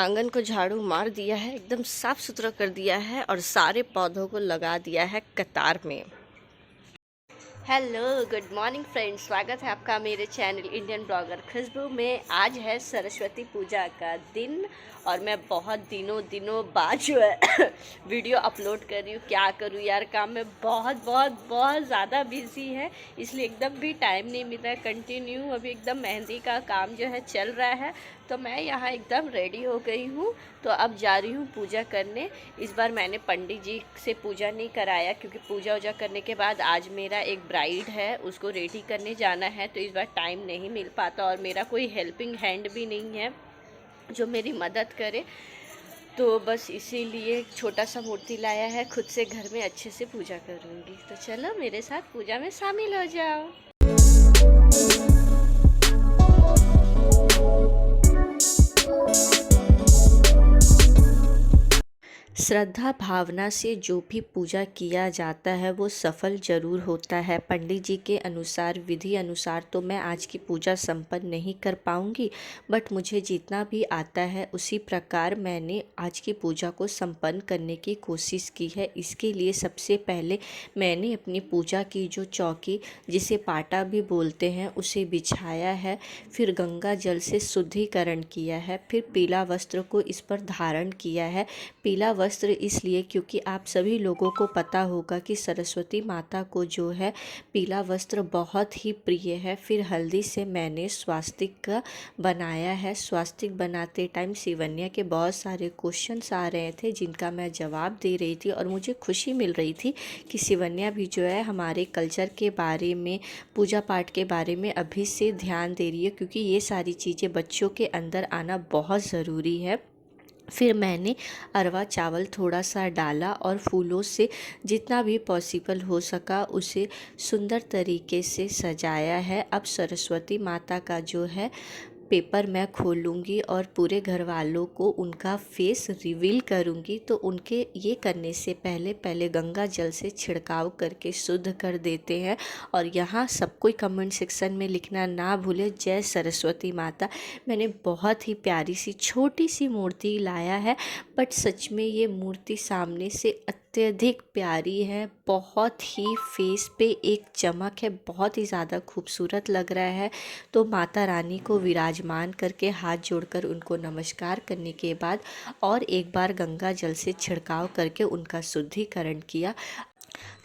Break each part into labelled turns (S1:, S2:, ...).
S1: आंगन को झाड़ू मार दिया है, एकदम साफ सुथरा कर दिया है और सारे पौधों को लगा दिया है कतार में। हेलो, गुड मॉर्निंग फ्रेंड्स, स्वागत है आपका मेरे चैनल इंडियन ब्लॉगर खुशबू में। आज है सरस्वती पूजा का दिन और मैं बहुत दिनों बाद जो है वीडियो अपलोड कर रही हूँ। क्या करूँ यार, काम में बहुत ज़्यादा बिजी है, इसलिए एकदम भी टाइम नहीं मिल रहा है। कंटिन्यू अभी एकदम मेहंदी का काम जो है चल रहा है, तो मैं यहाँ एकदम रेडी हो गई हूँ। तो अब जा रही हूँ पूजा करने। इस बार मैंने पंडित जी से पूजा नहीं कराया, क्योंकि पूजा वूजा करने के बाद आज मेरा एक ब्राइड है, उसको रेडी करने जाना है, तो इस बार टाइम नहीं मिल पाता और मेरा कोई हेल्पिंग हैंड भी नहीं है जो मेरी मदद करे। तो बस इसीलिए छोटा सा मूर्ति लाया है, खुद से घर में अच्छे से पूजा करूँगी। तो चलो मेरे साथ पूजा में शामिल हो जाओ। श्रद्धा भावना से जो भी पूजा किया जाता है वो सफल ज़रूर होता है। पंडित जी के अनुसार, विधि अनुसार तो मैं आज की पूजा संपन्न नहीं कर पाऊँगी, बट मुझे जितना भी आता है उसी प्रकार मैंने आज की पूजा को संपन्न करने की कोशिश की है। इसके लिए सबसे पहले मैंने अपनी पूजा की जो चौकी, जिसे पाटा भी बोलते हैं, उसे बिछाया है। फिर गंगा जल से शुद्धिकरण किया है। फिर पीला वस्त्र को इस पर धारण किया है। पीला वस्त्र इसलिए क्योंकि आप सभी लोगों को पता होगा कि सरस्वती माता को जो है पीला वस्त्र बहुत ही प्रिय है। फिर हल्दी से मैंने स्वास्तिक का बनाया है। स्वास्तिक बनाते टाइम शिवन्या के बहुत सारे क्वेश्चंस आ रहे थे, जिनका मैं जवाब दे रही थी और मुझे खुशी मिल रही थी कि शिवन्या भी जो है हमारे कल्चर के बारे में, पूजा पाठ के बारे में अभी से ध्यान दे रही है, क्योंकि ये सारी चीज़ें बच्चों के अंदर आना बहुत ज़रूरी है। फिर मैंने अरवा चावल थोड़ा सा डाला और फूलों से जितना भी पॉसिबल हो सका उसे सुंदर तरीके से सजाया है। अब सरस्वती माता का जो है पेपर मैं खोलूँगी और पूरे घर वालों को उनका फेस रिवील करूँगी। तो उनके ये करने से पहले गंगा जल से छिड़काव करके शुद्ध कर देते हैं। और यहाँ सब कोई कमेंट सेक्शन में लिखना ना भूले, जय सरस्वती माता। मैंने बहुत ही प्यारी सी छोटी सी मूर्ति लाया है, बट सच में ये मूर्ति सामने से अत्यधिक प्यारी है। बहुत ही फेस पे एक चमक है, बहुत ही ज़्यादा खूबसूरत लग रहा है। तो माता रानी को विराजमान करके हाथ जोड़कर उनको नमस्कार करने के बाद और एक बार गंगा जल से छिड़काव करके उनका शुद्धिकरण किया।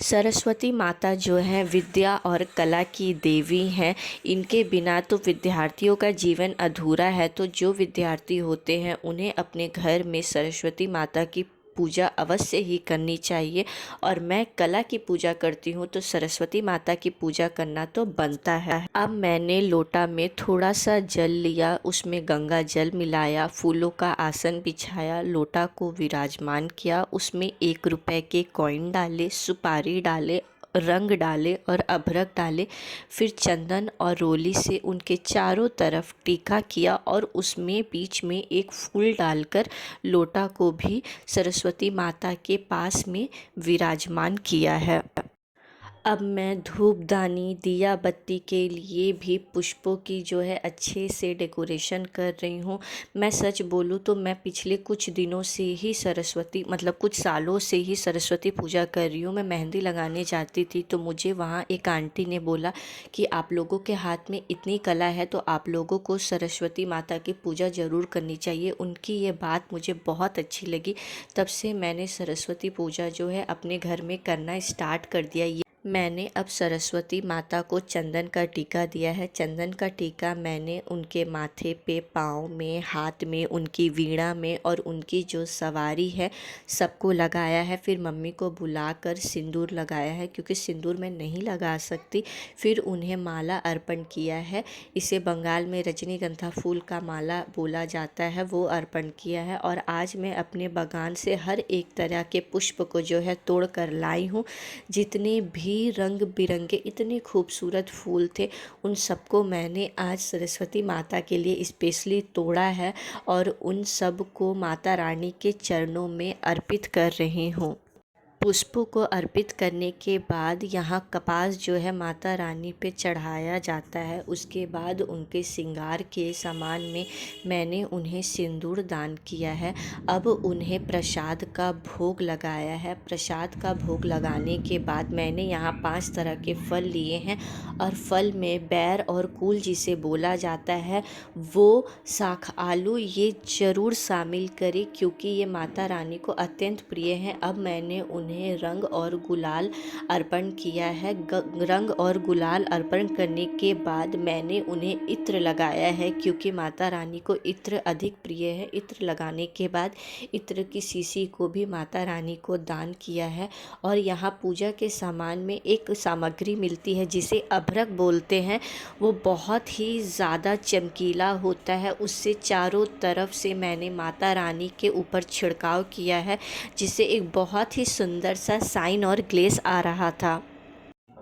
S1: सरस्वती माता जो है विद्या और कला की देवी हैं। इनके बिना तो विद्यार्थियों का जीवन अधूरा है। तो जो विद्यार्थी होते हैं उन्हें अपने घर में सरस्वती माता की पूजा अवश्य ही करनी चाहिए। और मैं कला की पूजा करती हूँ, तो सरस्वती माता की पूजा करना तो बनता है। अब मैंने लोटा में थोड़ा सा जल लिया, उसमें गंगा जल मिलाया, फूलों का आसन बिछाया, लोटा को विराजमान किया, उसमें 1 रुपए के कॉइन डाले, सुपारी डाले, रंग डाले और अभ्रक डाले। फिर चंदन और रोली से उनके चारों तरफ टीका किया और उसमें बीच में एक फूल डालकर लोटा को भी सरस्वती माता के पास में विराजमान किया है। अब मैं धूपदानी, दिया बत्ती के लिए भी पुष्पों की जो है अच्छे से डेकोरेशन कर रही हूँ। मैं सच बोलूँ तो मैं पिछले कुछ दिनों से ही कुछ सालों से ही सरस्वती पूजा कर रही हूँ। मैं मेहंदी लगाने जाती थी, तो मुझे वहाँ एक आंटी ने बोला कि आप लोगों के हाथ में इतनी कला है, तो आप लोगों को सरस्वती माता की पूजा ज़रूर करनी चाहिए। उनकी ये बात मुझे बहुत अच्छी लगी। तब से मैंने सरस्वती पूजा जो है अपने घर में करना स्टार्ट कर दिया। मैंने अब सरस्वती माता को चंदन का टीका दिया है। चंदन का टीका मैंने उनके माथे पे, पाँव में, हाथ में, उनकी वीणा में और उनकी जो सवारी है सबको लगाया है। फिर मम्मी को बुलाकर सिंदूर लगाया है, क्योंकि सिंदूर मैं नहीं लगा सकती। फिर उन्हें माला अर्पण किया है। इसे बंगाल में रजनीगंधा फूल का माला बोला जाता है, वो अर्पण किया है। और आज मैं अपने बागान से हर एक तरह के पुष्प को जो है तोड़ कर लाई हूँ। जितने भी रंग बिरंगे इतने खूबसूरत फूल थे, उन सबको मैंने आज सरस्वती माता के लिए स्पेशली तोड़ा है और उन सब को माता रानी के चरणों में अर्पित कर रही हूँ। पुष्पों को अर्पित करने के बाद यहाँ कपास जो है माता रानी पे चढ़ाया जाता है। उसके बाद उनके श्रृंगार के सामान में मैंने उन्हें सिंदूर दान किया है। अब उन्हें प्रसाद का भोग लगाया है। प्रसाद का भोग लगाने के बाद मैंने यहाँ 5 तरह के फल लिए हैं और फल में बैर और कुल जिसे बोला जाता है वो साख आलू ये ज़रूर शामिल करें क्योंकि ये माता रानी को अत्यंत प्रिय हैं। अब मैंने उन्हें रंग और गुलाल अर्पण किया है। रंग और गुलाल अर्पण करने के बाद मैंने उन्हें इत्र लगाया है क्योंकि माता रानी को इत्र अधिक प्रिय है। इत्र लगाने के बाद इत्र की शीशी को भी माता रानी को दान किया है। और यहाँ पूजा के सामान में एक सामग्री मिलती है जिसे अभ्रक बोलते हैं। वो बहुत ही ज़्यादा चमकीला होता है। उससे चारों तरफ से मैंने माता रानी के ऊपर छिड़काव किया है जिससे एक बहुत ही सुंदर सा साइन और ग्लेस आ रहा था।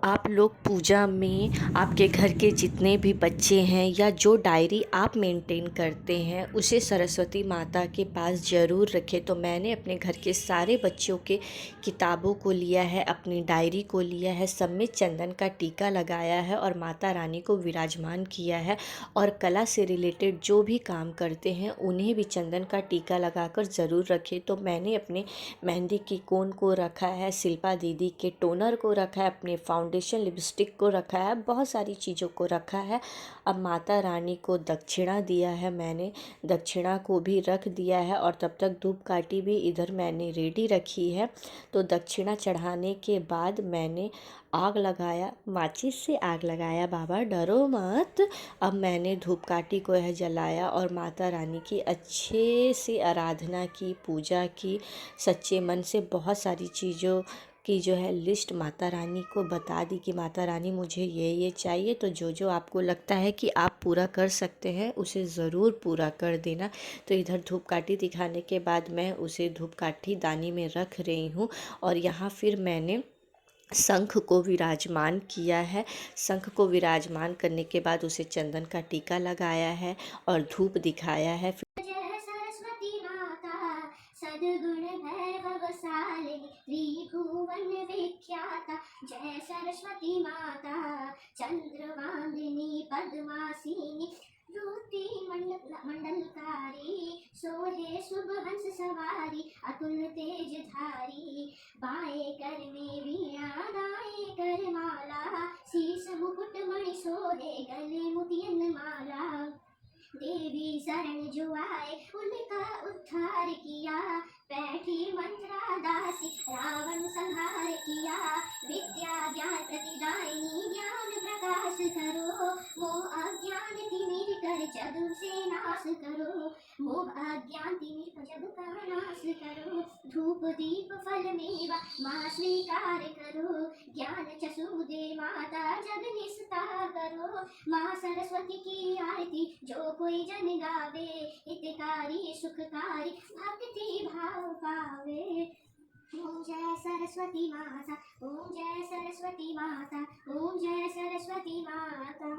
S1: आप लोग पूजा में आपके घर के जितने भी बच्चे हैं या जो डायरी आप मेंटेन करते हैं उसे सरस्वती माता के पास ज़रूर रखें। तो मैंने अपने घर के सारे बच्चों के किताबों को लिया है, अपनी डायरी को लिया है, सब में चंदन का टीका लगाया है और माता रानी को विराजमान किया है। और कला से रिलेटेड जो भी काम करते हैं उन्हें भी चंदन का टीका लगाकर ज़रूर रखें। तो मैंने अपने मेहंदी की कोन को रखा है, शिल्पा दीदी के टोनर को रखा है, अपने फाउंडेशन लिपस्टिक को रखा है, बहुत सारी चीज़ों को रखा है। अब माता रानी को दक्षिणा दिया है, मैंने दक्षिणा को भी रख दिया है और तब तक धूपकाठी भी इधर मैंने रेडी रखी है। तो दक्षिणा चढ़ाने के बाद मैंने आग लगाया, माचिस से आग लगाया, बाबा डरो मत। अब मैंने धूपकाठी को यह जलाया और माता रानी की अच्छे से आराधना की, पूजा की, सच्चे मन से बहुत सारी चीज़ों की जो है लिस्ट माता रानी को बता दी कि माता रानी मुझे ये चाहिए। तो जो जो आपको लगता है कि आप पूरा कर सकते हैं उसे ज़रूर पूरा कर देना। तो इधर धूपकाठी दिखाने के बाद मैं उसे धूपकाठी दानी में रख रही हूँ। और यहाँ फिर मैंने शंख को विराजमान किया है। शंख को विराजमान करने के बाद उसे चंदन का टीका लगाया है और धूप दिखाया है।
S2: जय सरस्वती माता सद्गुण वैभवशालिनी त्रिभुवन विख्याता। जय सरस्वती माता चंद्रवांदिनी पद्मासिनी रूति मंडलकारी सोहे शुभ हंस सवारी अतुल तेज धारी। बाएं कर में वीणा दाएं कर माला शीश मुकुट मणि सोहे गले मोतियन माला। देवी शरण जो आए उनका उद्धार किया बैठी मंत्रा दासी रावण संहार किया। विद्या ज्ञान प्रतिदायिनी ज्ञान प्रकाश करो मोह अज्ञान तिमिर कर जग से नाश करो। मोह अज्ञान तिमिर कर जग का नाश करो। धूप दीप फल मेवा माँ स्वीकार करो। ज्ञान चसु दे माता जग निष्ठा करो। माँ सरस्वती की आरती जो कोई जन गावे हितकारी सुखकारी भक्ति भाव पावे। ओम जय सरस्वती माता ओम जय सरस्वती माता ओम जय सरस्वती माता।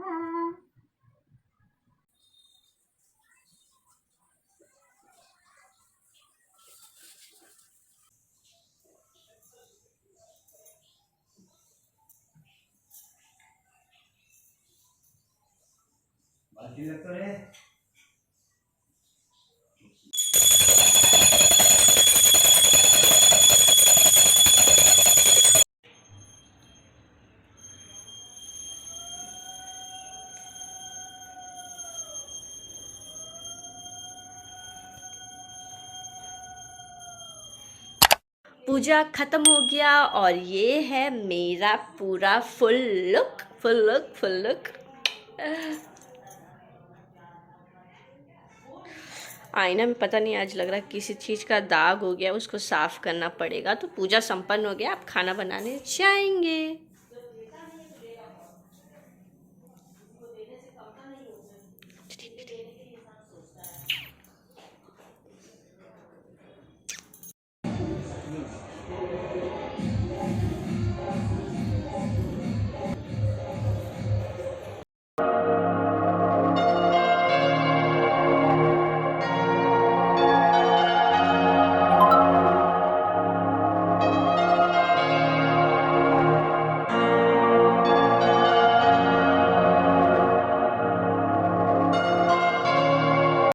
S3: बाकी लगता है
S1: पूजा ख़त्म हो गया और ये है मेरा पूरा फुल लुक। आईना में पता नहीं आज लग रहा है किसी चीज़ का दाग हो गया, उसको साफ़ करना पड़ेगा। तो पूजा संपन्न हो गया, आप खाना बनाने जाएंगे।